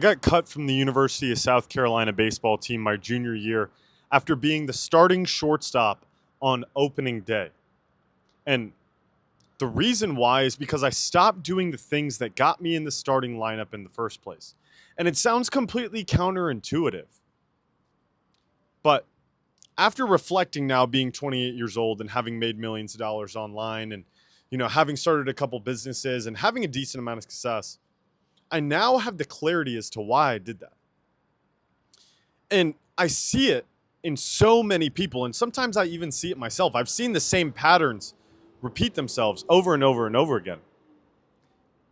I got cut from the University of South Carolina baseball team my junior year after being the starting shortstop on opening day. And the reason why is because I stopped doing the things that got me in the starting lineup in the first place. And it sounds completely counterintuitive. But after reflecting now, being 28 years old and having made millions of dollars online and having started a couple businesses and having a decent amount of success, I now have the clarity as to why I did that. And I see it in so many people, and sometimes I even see it myself. I've seen the same patterns repeat themselves over and over and over again.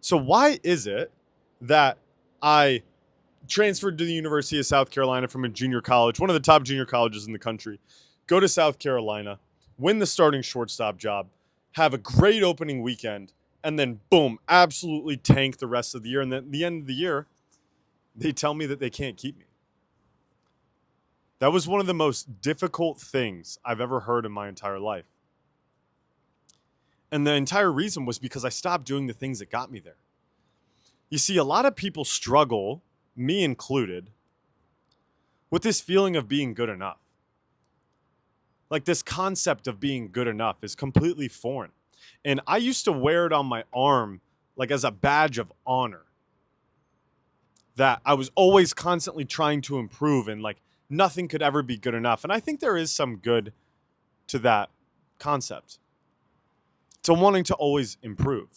So why is it that I transferred to the University of South Carolina from a junior college, one of the top junior colleges in the country, go to South Carolina, win the starting shortstop job, have a great opening weekend, and then boom, absolutely tank the rest of the year. And then at the end of the year, they tell me that they can't keep me. That was one of the most difficult things I've ever heard in my entire life. And the entire reason was because I stopped doing the things that got me there. You see, a lot of people struggle, me included, with this feeling of being good enough. Like, this concept of being good enough is completely foreign. And I used to wear it on my arm like as a badge of honor. That I was always constantly trying to improve and like nothing could ever be good enough. And I think there is some good to that concept. To wanting to always improve.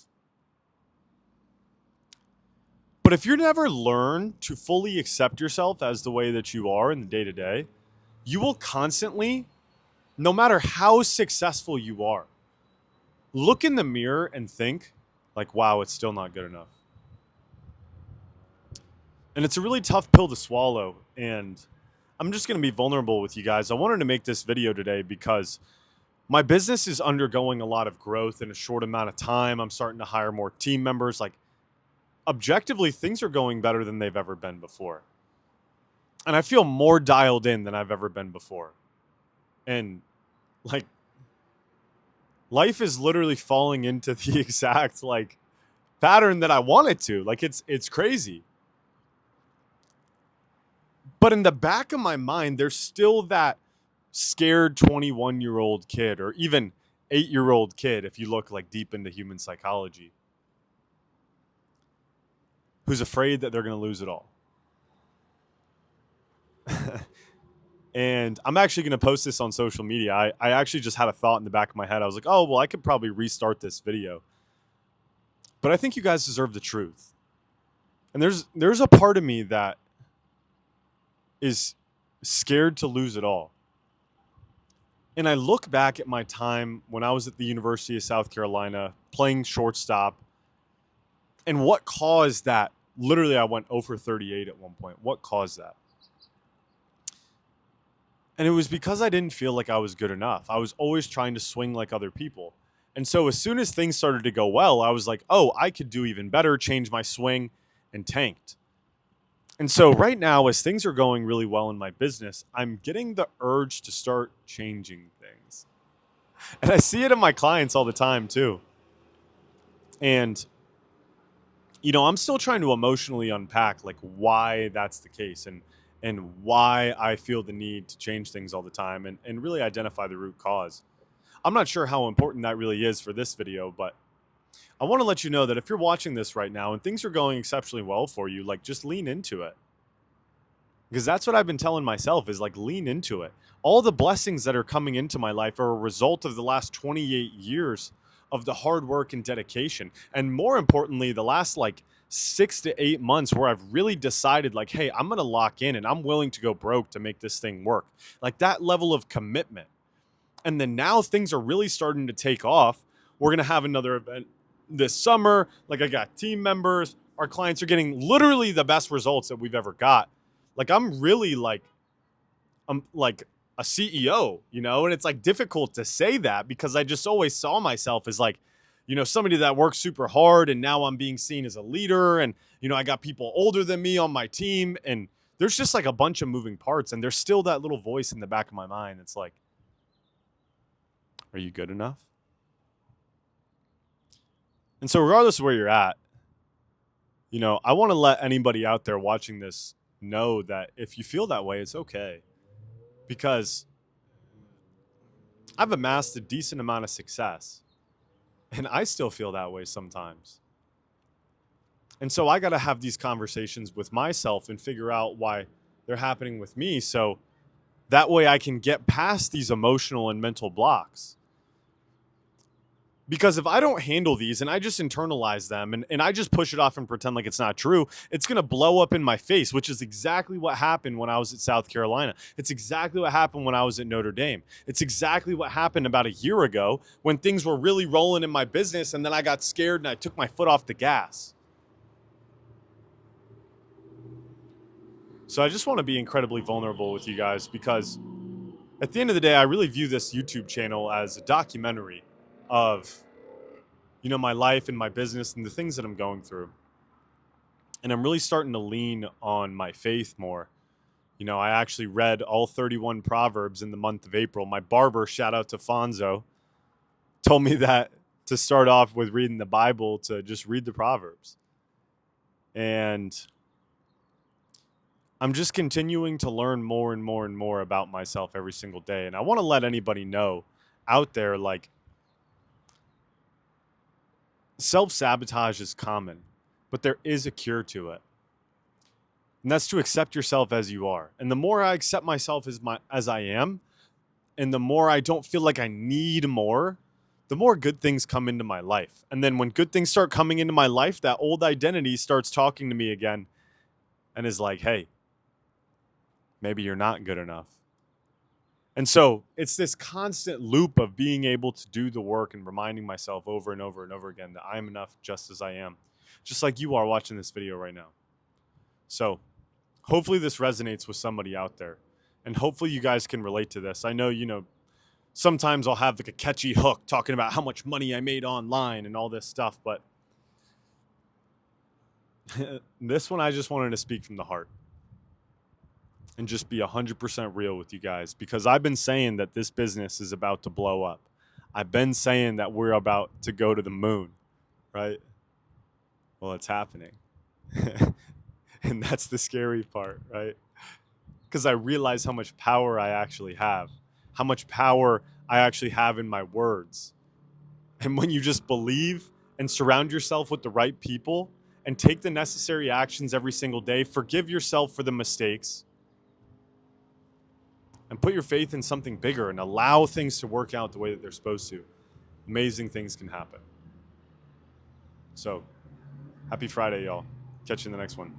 But if you never learn to fully accept yourself as the way that you are in the day-to-day, you will constantly, no matter how successful you are, look in the mirror and think like, wow, it's still not good enough. And it's a really tough pill to swallow. And I'm just going to be vulnerable with you guys. I wanted to make this video today because my business is undergoing a lot of growth in a short amount of time. I'm starting to hire more team members. Like, objectively, things are going better than they've ever been before. And I feel more dialed in than I've ever been before. And like, life is literally falling into the exact like pattern that I want it to. Like, it's crazy. But in the back of my mind, there's still that scared 21-year-old kid or even 8-year-old kid, if you look like deep into human psychology, who's afraid that they're going to lose it all. And I'm actually going to post this on social media. I actually just had a thought in the back of my head. I was like, oh, well, I could probably restart this video. But I think you guys deserve the truth. And there's a part of me that is scared to lose it all. And I look back at my time when I was at the University of South Carolina playing shortstop and what caused that. Literally, I went 0 for 38 at one point. What caused that? And it was because I didn't feel like I was good enough. I was always trying to swing like other people. And so as soon as things started to go well, I was like, oh, I could do even better, change my swing, and tanked. And so right now, as things are going really well in my business, I'm getting the urge to start changing things. And I see it in my clients all the time too. And, I'm still trying to emotionally unpack like why that's the case and why I feel the need to change things all the time and really identify the root cause. I'm not sure how important that really is for this video, but I want to let you know that if you're watching this right now and things are going exceptionally well for you, like just lean into it. Because that's what I've been telling myself is like lean into it. All the blessings that are coming into my life are a result of the last 28 years of the hard work and dedication. And more importantly, the last like 6 to 8 months where I've really decided like, hey, I'm going to lock in and I'm willing to go broke to make this thing work. Like that level of commitment. And then now things are really starting to take off. We're going to have another event this summer. Like I got team members. Our clients are getting literally the best results that we've ever got. Like I'm like a CEO, and it's like difficult to say that because I just always saw myself as like, somebody that works super hard and now I'm being seen as a leader and, I got people older than me on my team and there's just like a bunch of moving parts and there's still that little voice in the back of my mind. It's like, are you good enough? And so regardless of where you're at, I want to let anybody out there watching this know that if you feel that way, it's okay. Because I've amassed a decent amount of success, and I still feel that way sometimes. And so I got to have these conversations with myself and figure out why they're happening with me. So that way I can get past these emotional and mental blocks. Because if I don't handle these and I just internalize them and I just push it off and pretend like it's not true, it's going to blow up in my face, which is exactly what happened when I was at South Carolina. It's exactly what happened when I was at Notre Dame. It's exactly what happened about a year ago when things were really rolling in my business and then I got scared and I took my foot off the gas. So I just want to be incredibly vulnerable with you guys because at the end of the day, I really view this YouTube channel as a documentary of, my life and my business and the things that I'm going through. And I'm really starting to lean on my faith more. I actually read all 31 Proverbs in the month of April. My barber, shout out to Fonzo, told me that to start off with reading the Bible, to just read the Proverbs. And I'm just continuing to learn more and more and more about myself every single day. And I want to let anybody know out there, like, self-sabotage is common, but there is a cure to it. And that's to accept yourself as you are. And the more I accept myself as I am, and the more I don't feel like I need more, the more good things come into my life. And then when good things start coming into my life, that old identity starts talking to me again and is like, hey, maybe you're not good enough. And so it's this constant loop of being able to do the work and reminding myself over and over and over again that I'm enough just as I am, just like you are watching this video right now. So hopefully this resonates with somebody out there, and hopefully you guys can relate to this. I know, sometimes I'll have like a catchy hook talking about how much money I made online and all this stuff, but this one I just wanted to speak from the heart and just be 100% real with you guys, because I've been saying that this business is about to blow up. I've been saying that we're about to go to the moon, right? Well, it's happening. And that's the scary part, right? Because I realize how much power I actually have, how much power I actually have in my words. And when you just believe and surround yourself with the right people and take the necessary actions every single day, forgive yourself for the mistakes, and put your faith in something bigger and allow things to work out the way that they're supposed to, amazing things can happen. So, happy Friday, y'all. Catch you in the next one.